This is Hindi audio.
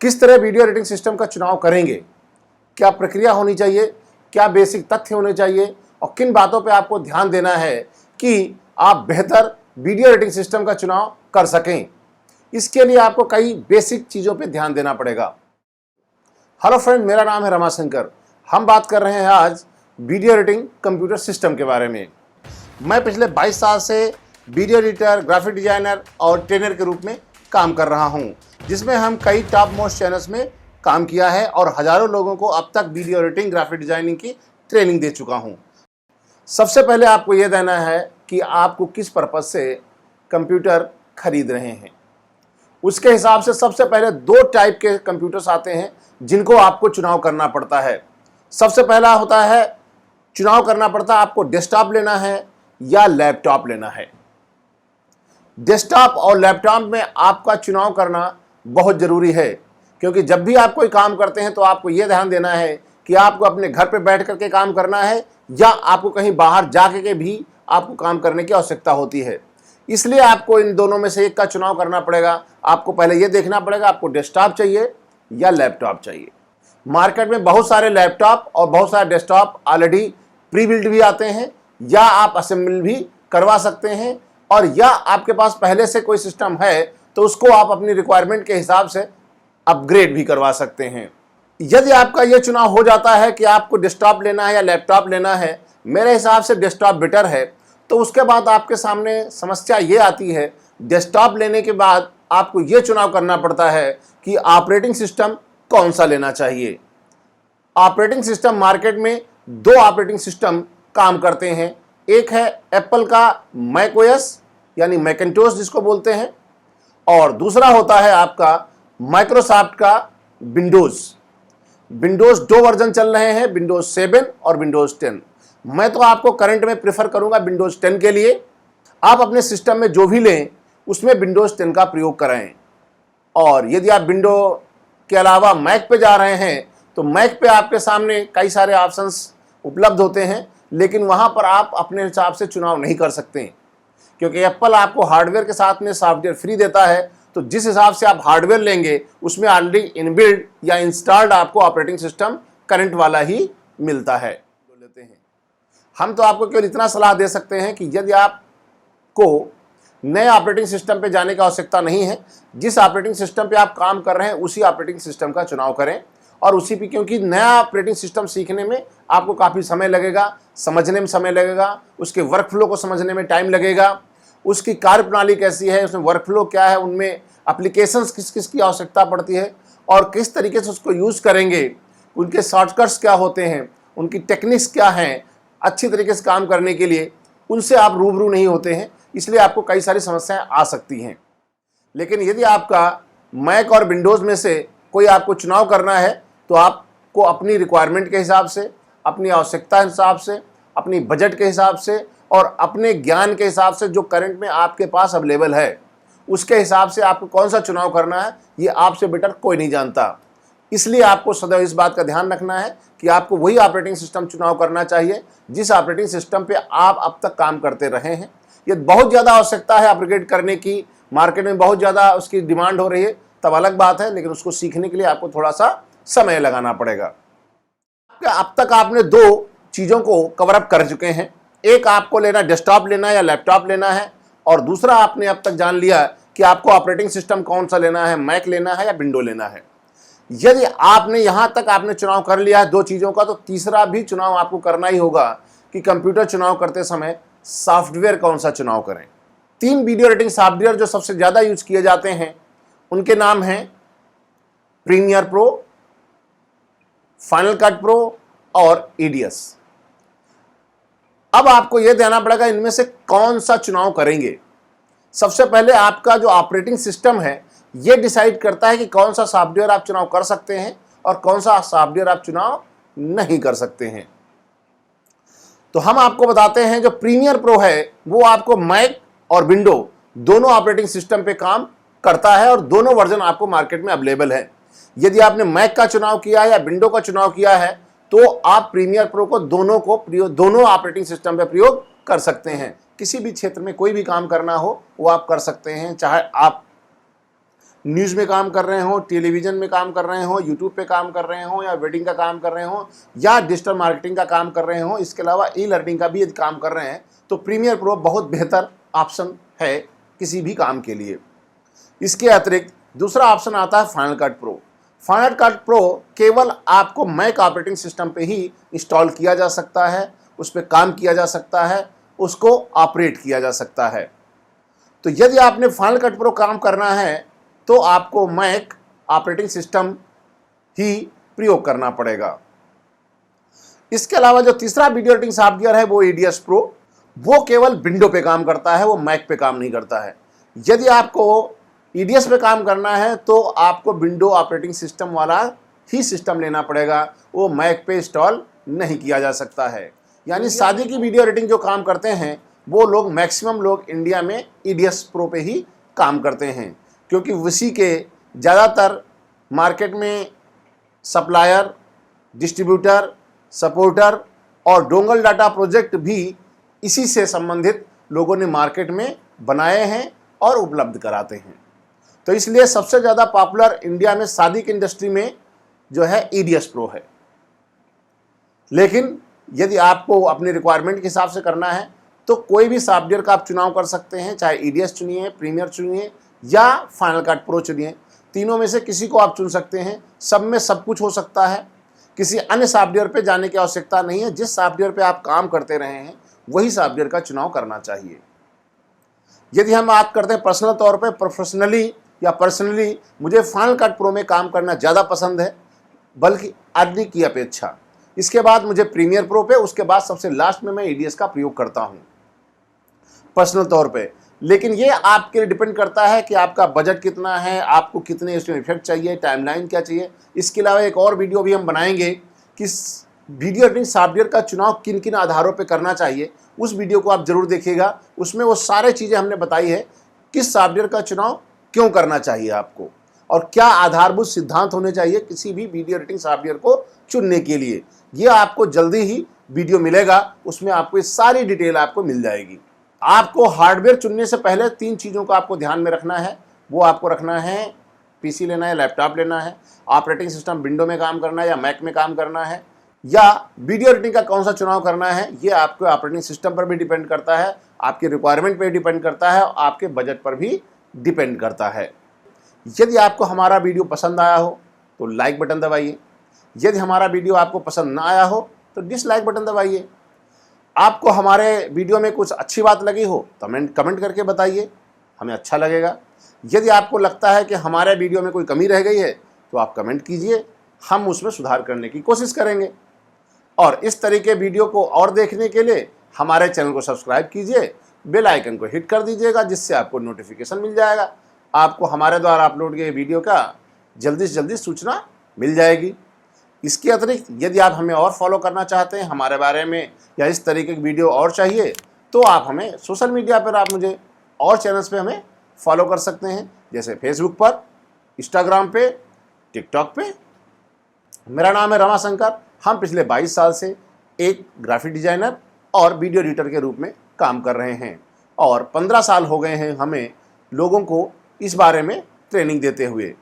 किस तरह वीडियो एडिटिंग सिस्टम का चुनाव करेंगे, क्या प्रक्रिया होनी चाहिए, क्या बेसिक तथ्य होने चाहिए और किन बातों पे आपको ध्यान देना है कि आप बेहतर वीडियो एडिटिंग सिस्टम का चुनाव कर सकें। इसके लिए आपको कई बेसिक चीज़ों पे ध्यान देना पड़ेगा। हेलो फ्रेंड, मेरा नाम है रमाशंकर। हम बात कर रहे हैं आज वीडियो एडिटिंग कंप्यूटर सिस्टम के बारे में। मैं पिछले 22 साल से वीडियो एडिटर, ग्राफिक डिजाइनर और ट्रेनर के रूप में काम कर रहा हूं, जिसमें हम कई टॉप मोस्ट चैनल्स में काम किया है और हज़ारों लोगों को अब तक वीडियो एडिटिंग, ग्राफिक डिजाइनिंग की ट्रेनिंग दे चुका हूं। सबसे पहले आपको यह देना है कि आपको किस पर्पज़ से कंप्यूटर खरीद रहे हैं। उसके हिसाब से सबसे पहले 2 टाइप के कंप्यूटर्स आते हैं जिनको आपको चुनाव करना पड़ता है। सबसे पहला होता है, चुनाव करना पड़ता है आपको डेस्कटॉप लेना है या लैपटॉप लेना है। डेस्कटॉप और लैपटॉप में आपका चुनाव करना बहुत ज़रूरी है, क्योंकि जब भी आप कोई काम करते हैं तो आपको यह ध्यान देना है कि आपको अपने घर पे बैठ करके काम करना है या आपको कहीं बाहर जाके के भी आपको काम करने की आवश्यकता होती है। इसलिए आपको इन दोनों में से एक का चुनाव करना पड़ेगा। आपको पहले यह देखना पड़ेगा आपको डेस्कटॉप चाहिए या लैपटॉप चाहिए। मार्केट में बहुत सारे लैपटॉप और बहुत सारे डेस्कटॉप ऑलरेडी प्री बिल्ड भी आते हैं, या आप असेंबल भी करवा सकते हैं, और या आपके पास पहले से कोई सिस्टम है तो उसको आप अपनी रिक्वायरमेंट के हिसाब से अपग्रेड भी करवा सकते हैं। यदि आपका यह चुनाव हो जाता है कि आपको डेस्कटॉप लेना है या लैपटॉप लेना है, मेरे हिसाब से डेस्कटॉप बेटर है, तो उसके बाद आपके सामने समस्या ये आती है, डेस्कटॉप लेने के बाद आपको ये चुनाव करना पड़ता है कि ऑपरेटिंग सिस्टम कौन सा लेना चाहिए। ऑपरेटिंग सिस्टम मार्केट में 2 ऑपरेटिंग सिस्टम काम करते हैं। एक है एप्पल का मैकओएस यानी मैकिन्टोश जिसको बोलते हैं, और दूसरा होता है आपका माइक्रोसॉफ्ट का विंडोज 2 वर्जन चल रहे हैं, विंडोज 7 और विंडोज 10। मैं तो आपको करंट में प्रेफर करूंगा विंडोज 10 के लिए। आप अपने सिस्टम में जो भी लें उसमें विंडोज 10 का प्रयोग करें। और यदि आप विंडो के अलावा मैक पे जा रहे हैं तो मैक पे आपके सामने कई सारे ऑप्शंस उपलब्ध होते हैं, लेकिन वहां पर आप अपने हिसाब से चुनाव नहीं कर सकते, क्योंकि एप्पल आपको हार्डवेयर के साथ में सॉफ्टवेयर फ्री देता है। तो जिस हिसाब से आप हार्डवेयर लेंगे उसमें ऑलरेडी इनबिल्ड या इंस्टॉल्ड आपको ऑपरेटिंग सिस्टम करंट वाला ही मिलता है। लेते हैं हम तो आपको केवल इतना सलाह दे सकते हैं कि यदि आपको नए ऑपरेटिंग सिस्टम पे जाने की आवश्यकता नहीं है, जिस ऑपरेटिंग सिस्टम पे आप काम कर रहे हैं उसी ऑपरेटिंग सिस्टम का चुनाव करें। और उसी पे, क्योंकि नया ऑपरेटिंग सिस्टम सीखने में आपको काफ़ी समय लगेगा, समझने में समय लगेगा, उसके वर्कफ्लो को समझने में टाइम लगेगा, उसकी कार्यप्रणाली कैसी है, उसमें वर्कफ्लो क्या है, उनमें एप्लीकेशंस किस किस की आवश्यकता पड़ती है और किस तरीके से उसको यूज़ करेंगे, उनके शॉर्टकट्स क्या होते हैं, उनकी टेक्निक्स क्या हैं, अच्छी तरीके से काम करने के लिए उनसे आप रूबरू नहीं होते हैं, इसलिए आपको कई सारी समस्याएं आ सकती हैं। लेकिन यदि आपका मैक और विंडोज़ में से कोई आपको चुनाव करना है तो आपको अपनी रिक्वायरमेंट के हिसाब से, अपनी आवश्यकता के हिसाब से, अपनी बजट के हिसाब से और अपने ज्ञान के हिसाब से जो करंट में आपके पास अवेलेबल है उसके हिसाब से आपको कौन सा चुनाव करना है, ये आपसे बेटर कोई नहीं जानता। इसलिए आपको सदैव इस बात का ध्यान रखना है कि आपको वही ऑपरेटिंग सिस्टम चुनाव करना चाहिए जिस ऑपरेटिंग सिस्टम पे आप अब तक काम करते रहे हैं। ये बहुत ज़्यादा आवश्यकता है अपग्रेड करने की, मार्केट में बहुत ज़्यादा उसकी डिमांड हो रही है, तब अलग बात है, लेकिन उसको सीखने के लिए आपको थोड़ा सा समय लगाना पड़ेगा। अब तक आपने 2 चीज़ों को कवर अप कर चुके हैं। एक आपको लेना डेस्कटॉप लेना है या लैपटॉप लेना है, और दूसरा आपने अब तक जान लिया कि आपको ऑपरेटिंग सिस्टम कौन सा लेना है, मैक लेना है या विंडो लेना है। यदि आपने यहां तक आपने चुनाव कर लिया है 2 चीज़ों का, तो तीसरा भी चुनाव आपको करना ही होगा कि कंप्यूटर चुनाव करते समय सॉफ्टवेयर कौन सा चुनाव करें। 3 वीडियो एडिटिंग सॉफ्टवेयर जो सबसे ज़्यादा यूज किए जाते हैं उनके नाम हैं Premiere Pro, Final Cut Pro और EDS। अब आपको यह देना पड़ेगा इनमें से कौन सा चुनाव करेंगे। सबसे पहले आपका जो ऑपरेटिंग सिस्टम है यह डिसाइड करता है कि कौन सा सॉफ्टवेयर आप चुनाव कर सकते हैं और कौन सा सॉफ्टवेयर आप चुनाव नहीं कर सकते हैं। तो हम आपको बताते हैं जो प्रीमियर प्रो है वो आपको मैक और विंडो दोनों ऑपरेटिंग सिस्टम पे काम करता है और दोनों वर्जन आपको मार्केट में अवेलेबल है। यदि आपने मैक का चुनाव किया है या विंडो का चुनाव किया है तो आप प्रीमियर प्रो को दोनों ऑपरेटिंग सिस्टम पे प्रयोग कर सकते हैं। किसी भी क्षेत्र में कोई भी काम करना हो वो आप कर सकते हैं, चाहे आप न्यूज़ में काम कर रहे हो, टेलीविज़न में काम कर रहे हो, यूट्यूब पे काम कर रहे हो, या वेडिंग का काम कर रहे हो, या डिजिटल मार्केटिंग का काम कर रहे हो, इसके अलावा ई लर्निंग का भी यदि काम कर रहे हैं तो प्रीमियर प्रो बहुत बेहतर ऑप्शन है किसी भी काम के लिए। इसके अतिरिक्त दूसरा ऑप्शन आता है final Cut pro. Final Cut pro केवल आपको मैक ऑपरेटिंग सिस्टम पे ही इंस्टॉल किया जा सकता है, उस पर काम किया जा सकता है, उसको ऑपरेट किया जा सकता है। तो यदि आपने फाइनल कट प्रो काम करना है तो आपको मैक ऑपरेटिंग सिस्टम ही प्रयोग करना पड़ेगा। इसके अलावा जो तीसरा वीडियो एडिटिंग सॉफ्टवेयर है वो EDS प्रो, वो केवल विंडो पे काम करता है, वो मैक पे काम नहीं करता है। यदि आपको EDS पे काम करना है तो आपको विंडो ऑपरेटिंग सिस्टम वाला ही सिस्टम लेना पड़ेगा, वो मैक पे इंस्टॉल नहीं किया जा सकता है। यानी शादी की वीडियो एडिटिंग जो काम करते हैं वो लोग, मैक्सिमम लोग इंडिया में EDS प्रो पे ही काम करते हैं, क्योंकि उसी के ज़्यादातर मार्केट में सप्लायर, डिस्ट्रीब्यूटर, सपोर्टर और डोंगल डाटा प्रोजेक्ट भी इसी से संबंधित लोगों ने मार्केट में बनाए हैं और उपलब्ध कराते हैं। तो इसलिए सबसे ज़्यादा पॉपुलर इंडिया में शादी की इंडस्ट्री में जो है EDS प्रो है। लेकिन यदि आपको अपने रिक्वायरमेंट के हिसाब से करना है तो कोई भी सॉफ्टवेयर का आप चुनाव कर सकते हैं, चाहे EDS चुनिए, प्रीमियर चुनिए या फाइनल कट प्रो चुनिए। तीनों में से किसी को आप चुन सकते हैं, सब में सब कुछ हो सकता है। किसी अन्य सॉफ्टवेयर पे जाने की आवश्यकता नहीं है, जिस सॉफ्टवेयर पे आप काम करते रहे हैं वही सॉफ्टवेयर का चुनाव करना चाहिए। यदि हम बात करते हैं पर्सनल तौर पे, प्रोफेशनली या पर्सनली मुझे फाइनल कट प्रो में काम करना ज़्यादा पसंद है, बल्कि अर्ली की अपेक्षा। इसके बाद मुझे प्रीमियर प्रो पे, उसके बाद सबसे लास्ट में मैं EDS का प्रयोग करता हूँ पर्सनल तौर पे। लेकिन ये आपके लिए डिपेंड करता है कि आपका बजट कितना है, आपको कितने इसमें इफेक्ट चाहिए, टाइमलाइन क्या चाहिए। इसके अलावा एक और वीडियो भी हम बनाएंगे कि वीडियो एडिटिंग सॉफ्टवेयर का चुनाव किन किन आधारों पे करना चाहिए, उस वीडियो को आप जरूर देखिएगा। उसमें वो सारे चीज़ें हमने बताई है, किस सॉफ्टवेयर का चुनाव क्यों करना चाहिए आपको, और क्या आधारभूत सिद्धांत होने चाहिए किसी भी वीडियो एडिटिंग सॉफ्टवेयर को चुनने के लिए। ये आपको जल्दी ही वीडियो मिलेगा, उसमें आपको ये सारी डिटेल आपको मिल जाएगी। आपको हार्डवेयर चुनने से पहले 3 चीज़ों को आपको ध्यान में रखना है। वो आपको रखना है, PC लेना है, लैपटॉप लेना है, ऑपरेटिंग सिस्टम विंडो में काम करना है या मैक में काम करना है, या वीडियो एडिटिंग का कौन सा चुनाव करना है। ये आपके ऑपरेटिंग सिस्टम पर भी डिपेंड करता है, आपके रिक्वायरमेंट पर डिपेंड करता है, और आपके बजट पर भी डिपेंड करता है। यदि आपको हमारा वीडियो पसंद आया हो तो लाइक बटन दबाइए। यदि हमारा वीडियो आपको पसंद ना आया हो तो डिसलाइक बटन दबाइए। आपको हमारे वीडियो में कुछ अच्छी बात लगी हो तो कमेंट करके बताइए, हमें अच्छा लगेगा। यदि आपको लगता है कि हमारे वीडियो में कोई कमी रह गई है तो आप कमेंट कीजिए, हम उसमें सुधार करने की कोशिश करेंगे। और इस तरह के वीडियो को और देखने के लिए हमारे चैनल को सब्सक्राइब कीजिए, बेल आइकन को हिट कर दीजिएगा, जिससे आपको नोटिफिकेशन मिल जाएगा। आपको हमारे द्वारा अपलोड किए वीडियो का जल्दी से जल्दी सूचना मिल जाएगी। इसके अतिरिक्त यदि आप हमें और फॉलो करना चाहते हैं हमारे बारे में, या इस तरीके की वीडियो और चाहिए, तो आप हमें सोशल मीडिया पर, आप मुझे और चैनल्स पे हमें फॉलो कर सकते हैं, जैसे फेसबुक पर, इंस्टाग्राम पे, टिकटॉक पे। मेरा नाम है रमाशंकर। हम पिछले 22 साल से एक ग्राफिक डिजाइनर और वीडियो एडिटर के रूप में काम कर रहे हैं, और 15 साल हो गए हैं हमें लोगों को इस बारे में ट्रेनिंग देते हुए।